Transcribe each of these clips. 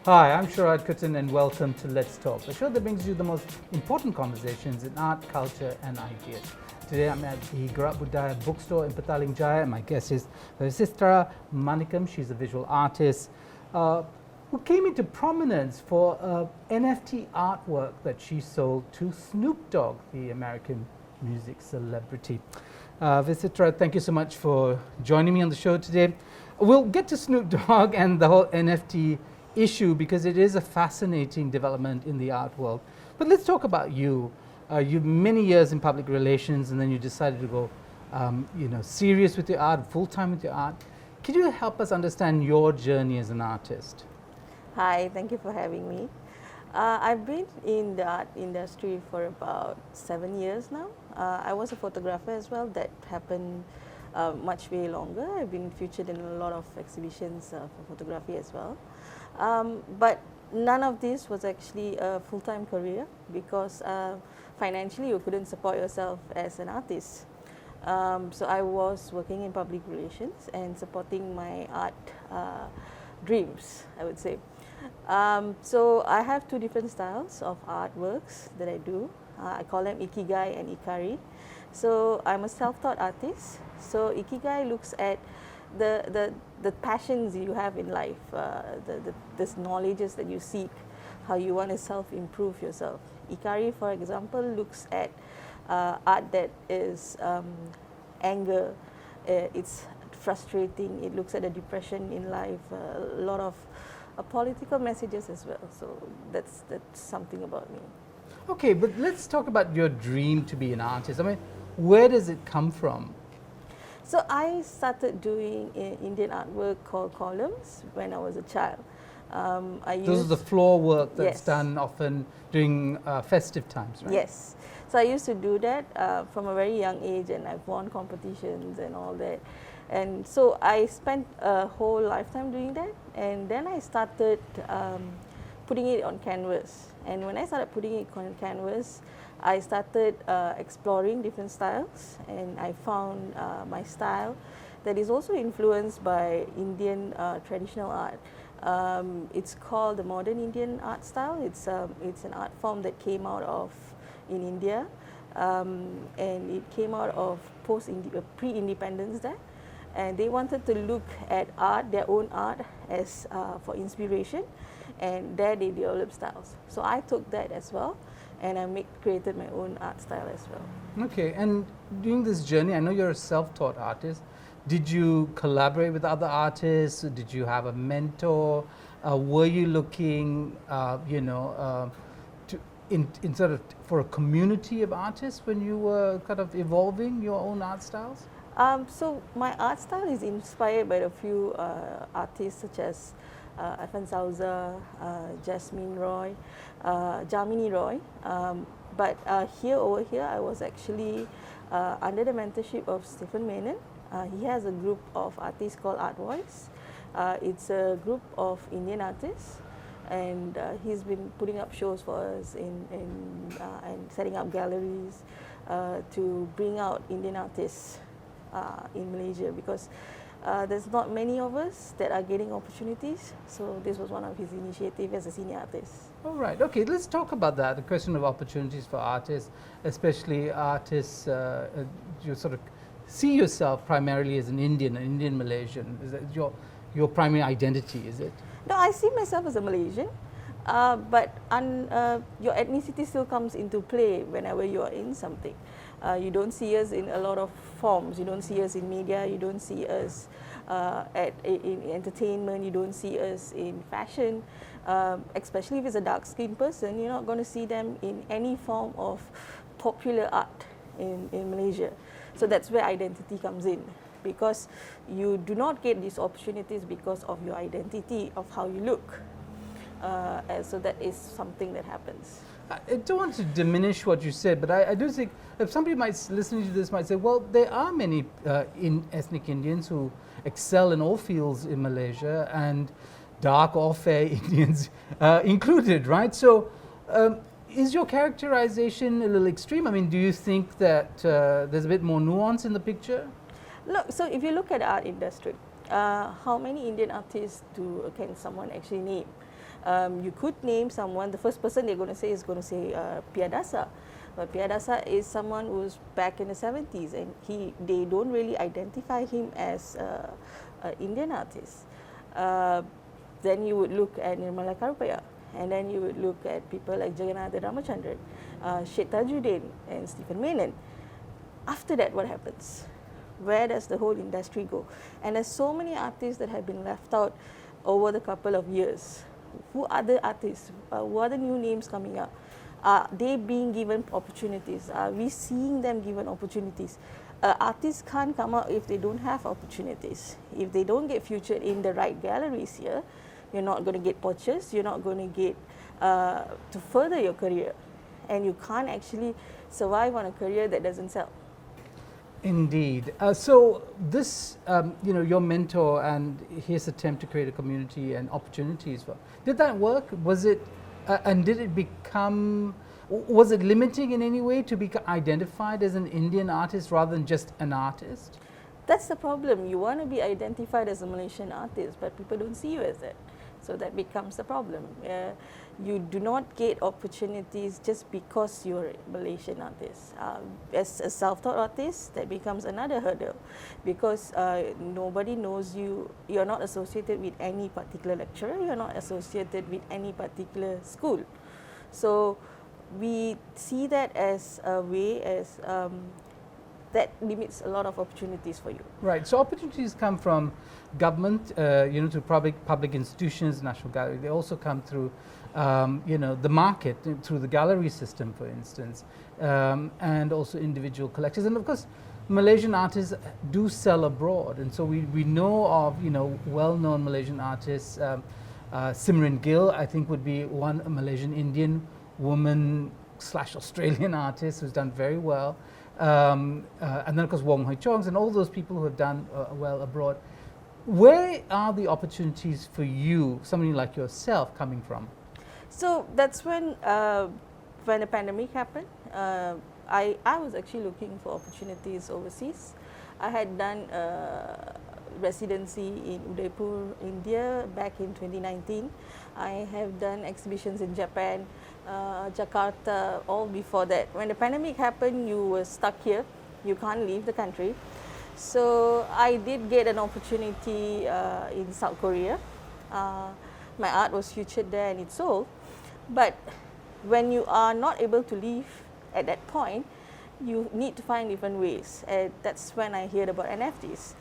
Hi, I'm Sharaad Kuttan and welcome to Let's Talk, a show that brings you the most important conversations in art, culture and ideas. Today I'm at the Gerak Budaya bookstore in Petaling Jaya and my guest is Visithra Manikam. She's a visual artist who came into prominence for NFT artwork that she sold to Snoop Dogg, the American music celebrity. Visithra, thank you so much for joining me on the show today. We'll get to Snoop Dogg and the whole NFT issue because it is a fascinating development in the art world. But let's talk about you. You many years in public relations, and then you decided to go, serious with your art, full time with your art. Could you help us understand your journey as an artist? Hi, thank you for having me. I've been in the art industry for about 7 years now. I was a photographer as well. That happened much way longer. I've been featured in a lot of exhibitions for photography as well. But none of this was actually a full-time career because financially you couldn't support yourself as an artist. So I was working in public relations and supporting my art dreams, I would say. So I have two different styles of artworks that I do. I call them Ikigai and Ikari. So I'm a self-taught artist. So Ikigai looks at the passions you have in life, the knowledges that you seek, how you want to self-improve yourself. Ikari, for example, looks at art that is anger, it's frustrating, it looks at the depression in life, a lot of political messages as well. So that's something about me. Okay, but let's talk about your dream to be an artist. I mean, where does it come from? So I started doing Indian artwork called columns when I was a child. Those are the floor work that's Yes. done often during festive times, right? Yes. So I used to do that from a very young age, and I've won competitions and all that. And so I spent a whole lifetime doing that, and then I started putting it on canvas. And when I started putting it on canvas, I started exploring different styles, and I found my style that is also influenced by Indian traditional art. It's called the modern Indian art style. It's an art form that came out of in India, and it came out of pre-independence there. And they wanted to look at art, their own art, as for inspiration, and there they developed styles. So I took that as well, and I created my own art style as well. Okay, and during this journey, I know you're a self-taught artist. Did you collaborate with other artists? Did you have a mentor? Were you looking, in sort of for a community of artists when you were kind of evolving your own art styles? So my art style is inspired by a few artists such as Afan Sauza, Jasmine Roy, Jamini Roy. But over here, I was actually under the mentorship of Stephen Menon. He has a group of artists called Art Voice. It's a group of Indian artists, and he's been putting up shows for us and setting up galleries to bring out Indian artists in Malaysia, because there's not many of us that are getting opportunities. So this was one of his initiatives as a senior artist. All right. Okay, let's talk about that, the question of opportunities for artists, especially artists. You sort of see yourself primarily as an Indian Malaysian. Is that your primary identity, is it? No, I see myself as a Malaysian, but your ethnicity still comes into play whenever you are in something. You don't see us in a lot of forms. You don't see us in media. You don't see us in entertainment. You don't see us in fashion. Especially if it's a dark-skinned person, you're not going to see them in any form of popular art in Malaysia. So that's where identity comes in, because you do not get these opportunities because of your identity, of how you look. So that is something that happens. I don't want to diminish what you said, but I do think if somebody listening to this might say, well, there are many ethnic Indians who excel in all fields in Malaysia, and dark or fair Indians included, right? So is your characterization a little extreme? I mean, do you think that there's a bit more nuance in the picture? Look, so if you look at the art industry, how many Indian artists can someone actually name? You could name someone, the first person they're going to say is going to say Piadasa. But Piadasa is someone who's back in the 70s, and they don't really identify him as an Indian artist. Then you would look at Nirmala Karupaya, and then you would look at people like Jagannatha Ramachandran, Sheikh Tajuddin, and Stephen Menon. After that, what happens? Where does the whole industry go? And there's so many artists that have been left out over the couple of years. Who are the artists? Who are the new names coming up? Are they being given opportunities? Are we seeing them given opportunities? Artists can't come out if they don't have opportunities. If they don't get featured in the right galleries here, you're not going to get purchased, you're not going to get to further your career. And you can't actually survive on a career that doesn't sell. Indeed. So this, your mentor and his attempt to create a community and opportunities for, did that work? Was it, and did it become, was it limiting in any way to be identified as an Indian artist rather than just an artist? That's the problem. You want to be identified as a Malaysian artist, but people don't see you as that. So that becomes the problem. You do not get opportunities just because you're a Malaysian artist. As a self-taught artist, that becomes another hurdle, because nobody knows you. You're not associated with any particular lecturer. You're not associated with any particular school. So we see that as a way as that limits a lot of opportunities for you. Right. So opportunities come from government, to public institutions, National Gallery. They also come through, the market, through the gallery system, for instance, and also individual collectors. And of course, Malaysian artists do sell abroad, and so we know of well-known Malaysian artists. Simran Gill, I think, would be one Malaysian Indian woman / Australian artist who's done very well. And then of course Wong Hoi Chongs and all those people who have done well abroad. Where are the opportunities for you, somebody like yourself, coming from? So that's when the pandemic happened. I was actually looking for opportunities overseas. I had done residency in Udaipur, India back in 2019. I have done exhibitions in Japan, Jakarta, all before that. When the pandemic happened, you were stuck here. You can't leave the country. So I did get an opportunity in South Korea. My art was featured there and it sold. But when you are not able to leave at that point, you need to find different ways. And that's when I heard about NFTs.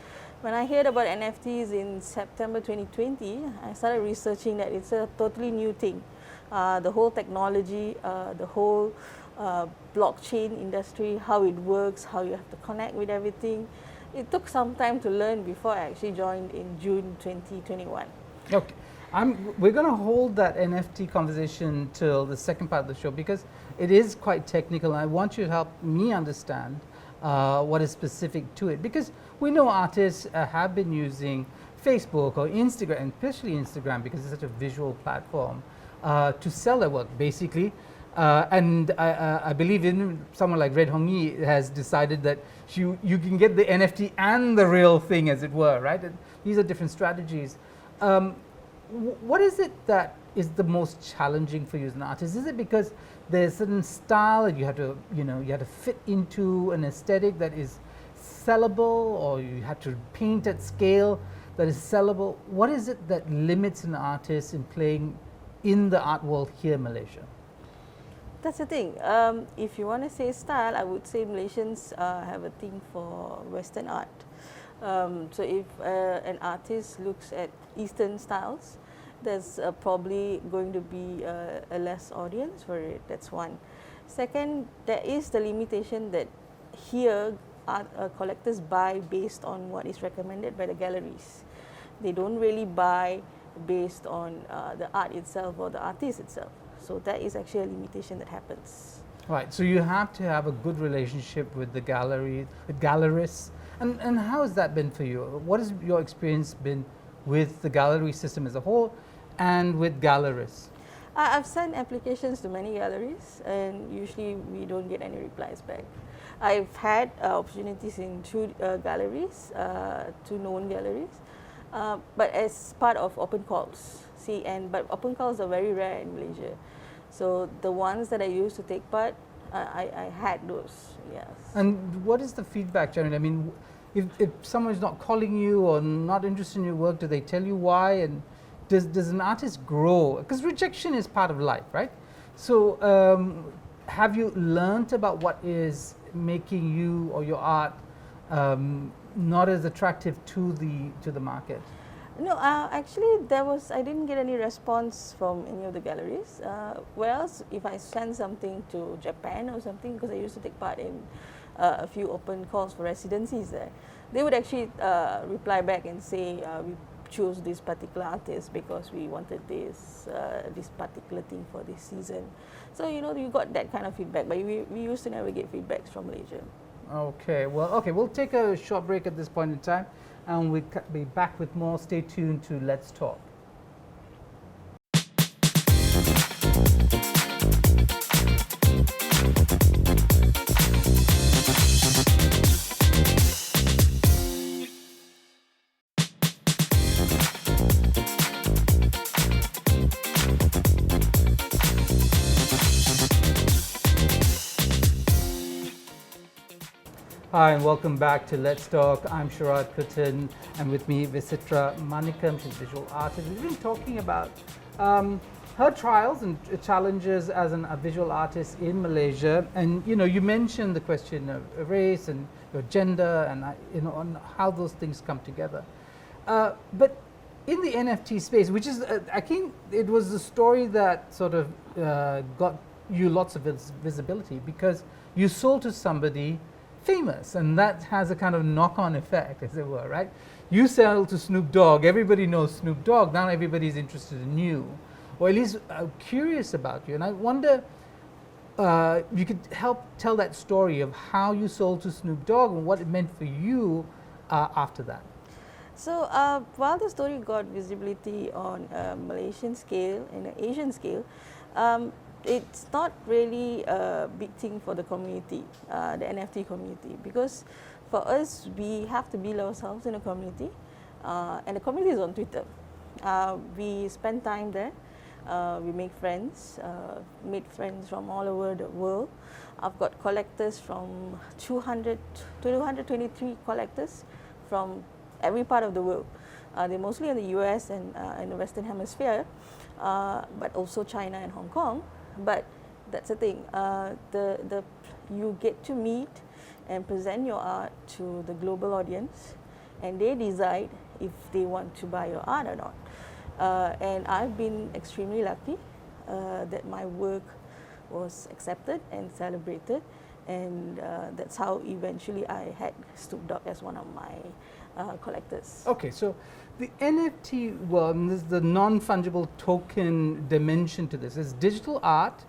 When I heard about NFTs in September 2020, I started researching that it's a totally new thing. The whole technology, the whole blockchain industry, how it works, how you have to connect with everything. It took some time to learn before I actually joined in June 2021. Okay. We're going to hold that NFT conversation till the second part of the show, because it is quite technical, and I want you to help me understand what is specific to it, because we know artists have been using Facebook or Instagram, especially Instagram, because it's such a visual platform, to sell their work, basically. And I believe in someone like Red Hong Yi has decided that you can get the NFT and the real thing, as it were, right? And these are different strategies. What is it that is the most challenging for you as an artist? Is it because there's a certain style that you have to fit into an aesthetic that is sellable, or you have to paint at scale that is sellable? What is it that limits an artist in playing in the art world here in Malaysia? That's the thing. If you want to say style, I would say Malaysians have a thing for Western art. So if an artist looks at Eastern styles, there's probably going to be a less audience for it. That's one. Second, there is the limitation that here art collectors buy based on what is recommended by the galleries. They don't really buy based on the art itself or the artist itself. So that is actually a limitation that happens. Right. So you have to have a good relationship with the gallery, with gallerists. And how has that been for you? What has your experience been with the gallery system as a whole and with gallerists? I've sent applications to many galleries, and usually we don't get any replies back. I've had opportunities in two galleries, two known galleries, but as part of open calls. see, but open calls are very rare in Malaysia. So the ones that I used to take part, I had those, yes. And what is the feedback generally? I mean, if someone is not calling you or not interested in your work, do they tell you why? And does an artist grow? Because rejection is part of life, right? So have you learnt about what is making you or your art not as attractive to the market? No, actually, I didn't get any response from any of the galleries. Whereas, if I send something to Japan or something, because I used to take part in a few open calls for residencies there, they would actually reply back and say, we chose this particular artist because we wanted this particular thing for this season. So, you got that kind of feedback, but we used to never get feedbacks from Malaysia. Okay, we'll take a short break at this point in time, and we'll be back with more. Stay tuned to Let's Talk. Hi, and welcome back to Let's Talk. I'm Sharaad Kuttan, and with me Visithra Manikam. She's a visual artist. We've been talking about her trials and challenges as a visual artist in Malaysia. And you mentioned the question of race and your gender, and on how those things come together. But in the NFT space, which is I think it was the story that sort of got you lots of visibility, because you sold to somebody famous, and that has a kind of knock-on effect, as it were, right? You sell to Snoop Dogg, everybody knows Snoop Dogg, now everybody's interested in you, or at least curious about you. And I wonder you could help tell that story of how you sold to Snoop Dogg and what it meant for you after that. So while the story got visibility on a Malaysian scale and an Asian scale, it's not really a big thing for the community, the NFT community, because for us, we have to build ourselves in a community, and the community is on Twitter. We spend time there, we make friends, meet friends from all over the world. I've got collectors from 223 collectors from every part of the world. They're mostly in the US and in the Western Hemisphere, but also China and Hong Kong. But that's the thing, you get to meet and present your art to the global audience, and they decide if they want to buy your art or not. And I've been extremely lucky that my work was accepted and celebrated, and that's how eventually I had Snoop Dogg as one of my collectors. Okay, so the NFT world, this is the non-fungible token dimension to this. It's digital art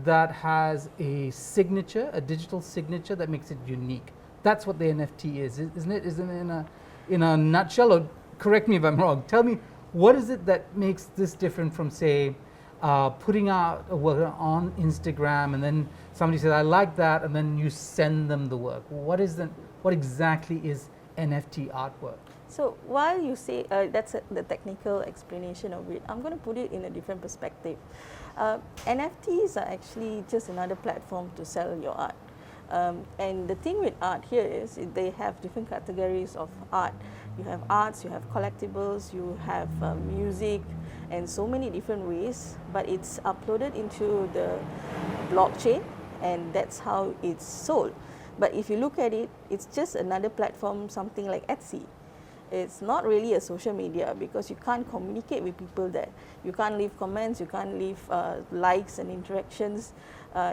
that has a signature, a digital signature that makes it unique. That's what the NFT is, isn't it? Isn't it in a nutshell? Or correct me if I'm wrong. Tell me, what is it that makes this different from, say, putting out a work on Instagram and then somebody says, I like that, and then you send them the work? What exactly is NFT artwork? So while you say that's the technical explanation of it, I'm going to put it in a different perspective. NFTs are actually just another platform to sell your art. And the thing with art here is they have different categories of art. You have arts, you have collectibles, you have music, and so many different ways, but it's uploaded into the blockchain, and that's how it's sold. But if you look at it, it's just another platform, something like Etsy. It's not really a social media because you can't communicate with people there. You can't leave comments, you can't leave likes and interactions.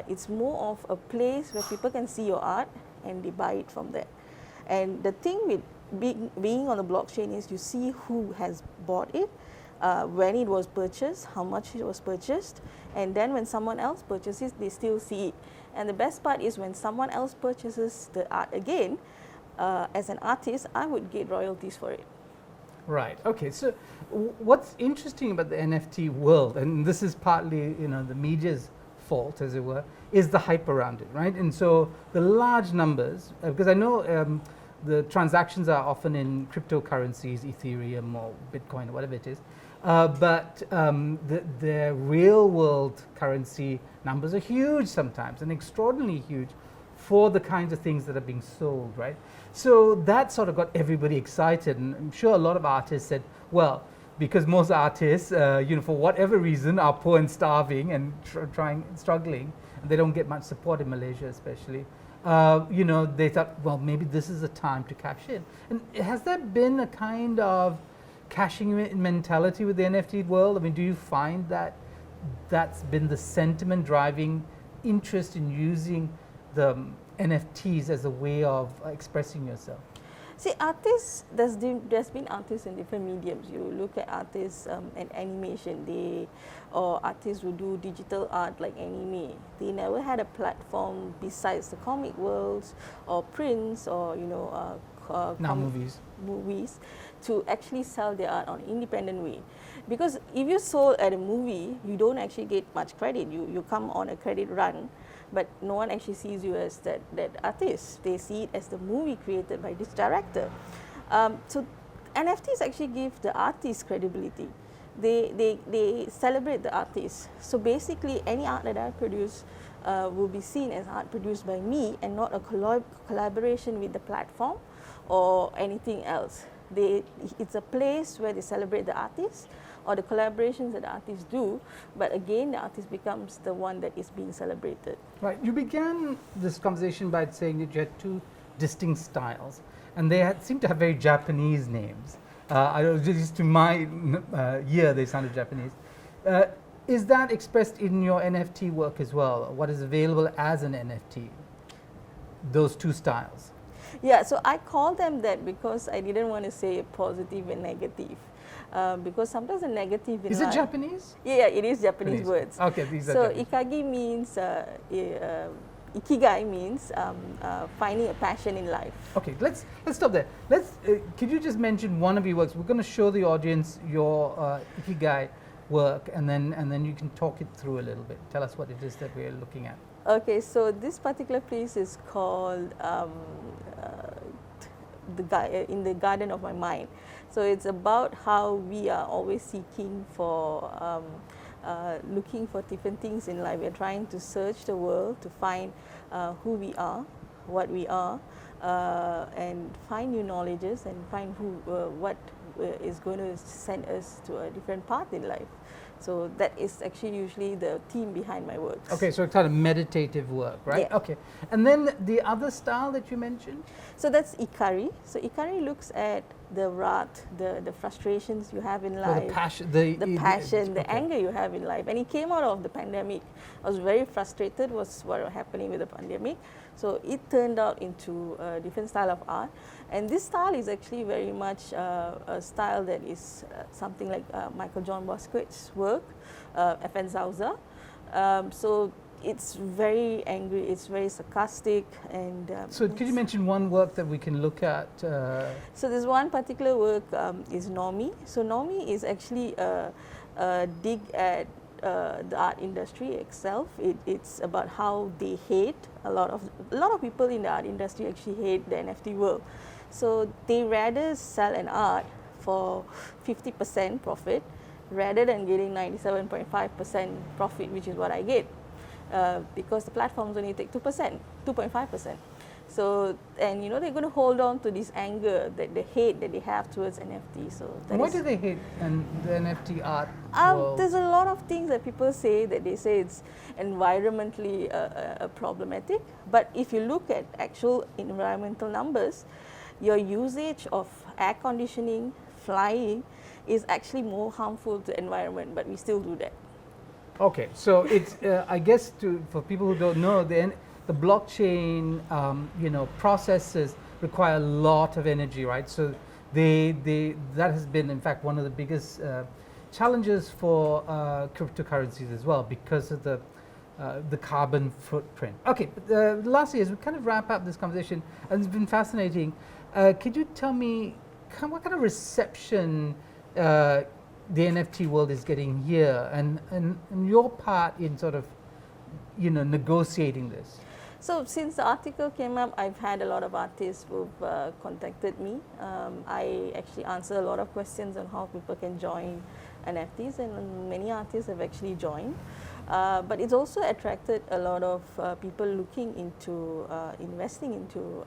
It's more of a place where people can see your art and they buy it from there. And the thing with being on the blockchain is you see who has bought it, when it was purchased, how much it was purchased, and then when someone else purchases, they still see it. And the best part is when someone else purchases the art again, as an artist, I would get royalties for it. Right. Okay. So, what's interesting about the NFT world, and this is partly the media's fault, as it were, is the hype around it, right? And so the large numbers, because I know the transactions are often in cryptocurrencies, Ethereum or Bitcoin or whatever it is. but their real world currency numbers are huge sometimes, and extraordinarily huge for the kinds of things that are being sold, right? So that sort of got everybody excited, and I'm sure a lot of artists said, well, because most artists, for whatever reason, are poor and starving and struggling, and they don't get much support in Malaysia, especially. They thought, well, maybe this is a time to cash in. And has there been a kind of cashing in mentality with the NFT world? I mean, do you find that that's been the sentiment driving interest in using the NFTs as a way of expressing yourself? See, artists, there's been artists in different mediums. You look at artists in animation, or artists who do digital art like anime. They never had a platform besides the comic worlds or prints or now movies to actually sell their art on an independent way. Because if you sold at a movie, you don't actually get much credit. You come on a credit run, but no one actually sees you as that artist. They see it as the movie created by this director. So NFTs actually give the artist credibility. They celebrate the artist. So basically, any art that I produce will be seen as art produced by me and not a collaboration with the platform or anything else. It's a place where they celebrate the artist or the collaborations that the artists do, but again, the artist becomes the one that is being celebrated. Right. You began this conversation by saying that you had two distinct styles, and they seem to have very Japanese names. Just to my ear, they sounded Japanese. Is that expressed in your NFT work as well? What is available as an NFT? Those two styles. Yeah, so I call them that because I didn't want to say positive and negative. Because sometimes the negative in life... Is it Japanese? Yeah, it is Japanese words. Okay, these are So Japanese. ikagi means, ikigai means finding a passion in life. Okay, let's stop there. Could you just mention one of your works? We're going to show the audience your ikigai work, and then you can talk it through a little bit. Tell us what it is that we're looking at. Okay, so this particular piece is called In the Garden of My Mind. So it's about how we are always seeking for, looking for different things in life. We're trying to search the world to find who we are, what we are, and find new knowledges and find what is going to send us to a different path in life. So that is actually usually the theme behind my works. Okay, so it's kind of meditative work, right? Yeah. Okay. And then the other style that you mentioned? So that's Ikari. So Ikari looks at the wrath, the frustrations you have in life, the passion, the anger you have in life. And it came out of the pandemic. I was very frustrated with what was happening with the pandemic. So it turned out into a different style of art. And this style is actually very much a style that is something like Michael John Bosco's work, FN Zauza. So it's very angry, it's very sarcastic. And so could you mention one work that we can look at? So this one particular work is Nomi. So Nomi is actually a dig at the art industry itself. It's about how they hate a lot of people in the art industry actually hate the NFT world. So they rather sell an art for 50% profit rather than getting 97.5% profit, which is what I get, because the platforms only take 2.5%. So, and they're going to hold on to this anger, the hate that they have towards NFT. So why do they hate the NFT art world? There's a lot of things that people say that they say it's environmentally problematic. But if you look at actual environmental numbers, your usage of air conditioning, flying, is actually more harmful to the environment, but we still do that. Okay, so it's I guess for people who don't know, the blockchain processes require a lot of energy, right? So that has been in fact one of the biggest challenges for cryptocurrencies as well, because of the carbon footprint. Okay, lastly, as we kind of wrap up this conversation, and it's been fascinating, could you tell me what kind of reception the NFT world is getting here, and your part in sort of negotiating this? So since the article came up, I've had a lot of artists who've contacted me. I actually answer a lot of questions on how people can join NFTs, and many artists have actually joined. But it's also attracted a lot of people looking into investing into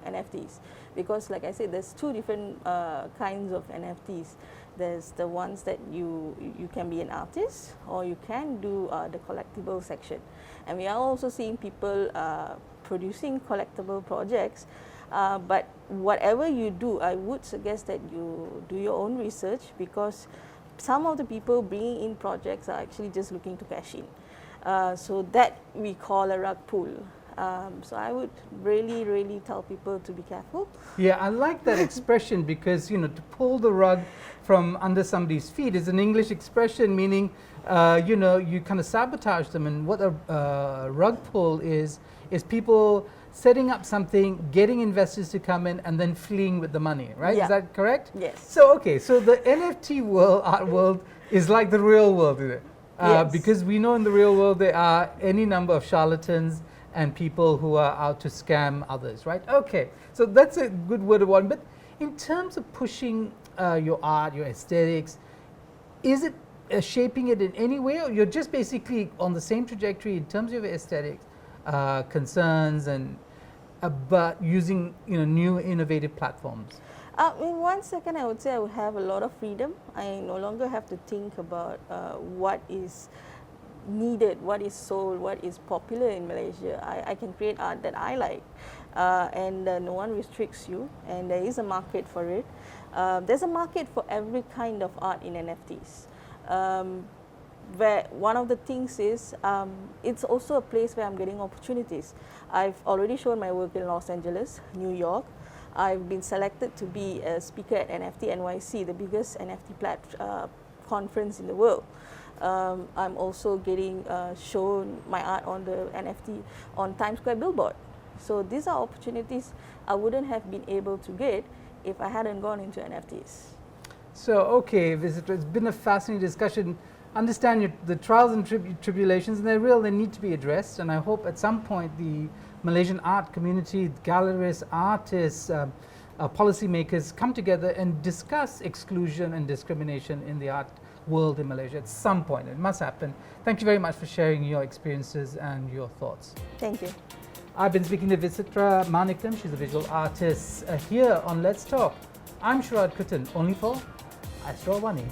NFTs, because like I said, there's two different kinds of NFTs. There's the ones that you can be an artist, or you can do the collectible section. And we are also seeing people producing collectible projects. But whatever you do, I would suggest that you do your own research, because some of the people bringing in projects are actually just looking to cash in. So that we call a rug pull. So I would really tell people to be careful. Yeah, I like that expression, because to pull the rug from under somebody's feet is an English expression meaning you kind of sabotage them. And what a rug pull is people setting up something, getting investors to come in, and then fleeing with the money, right? Yeah. Is that correct? Yes. So okay, so the NFT world, art world, is like the real world, is it? Yes. Because we know in the real world there are any number of charlatans and people who are out to scam others, right? Okay, so that's a good word of warning. But in terms of pushing your art, your aesthetics, is it shaping it in any way, or you're just basically on the same trajectory in terms of your aesthetics, concerns, and but using new innovative platforms? In 1 second, I would say I would have a lot of freedom. I no longer have to think about what is needed, what is sold, what is popular in Malaysia. I can create art that I like, and no one restricts you, and there is a market for it. There's a market for every kind of art in NFTs. Where one of the things is, it's also a place where I'm getting opportunities. I've already shown my work in Los Angeles, New York. I've been selected to be a speaker at NFT NYC, the biggest NFT conference in the world. I'm also getting shown my art on the NFT on Times Square billboard. So these are opportunities I wouldn't have been able to get if I hadn't gone into NFTs. So okay, Visithra, it's been a fascinating discussion. Understand the trials and tribulations, and they're real, they need to be addressed, and I hope at some point the Malaysian art community, gallerists, artists, policymakers come together and discuss exclusion and discrimination in the art world in Malaysia at some point. It must happen. Thank you very much for sharing your experiences and your thoughts. Thank you. I've been speaking to Visithra Manikam. She's a visual artist here on Let's Talk. I'm Sharaad Kuttan, only for Astro AWANI.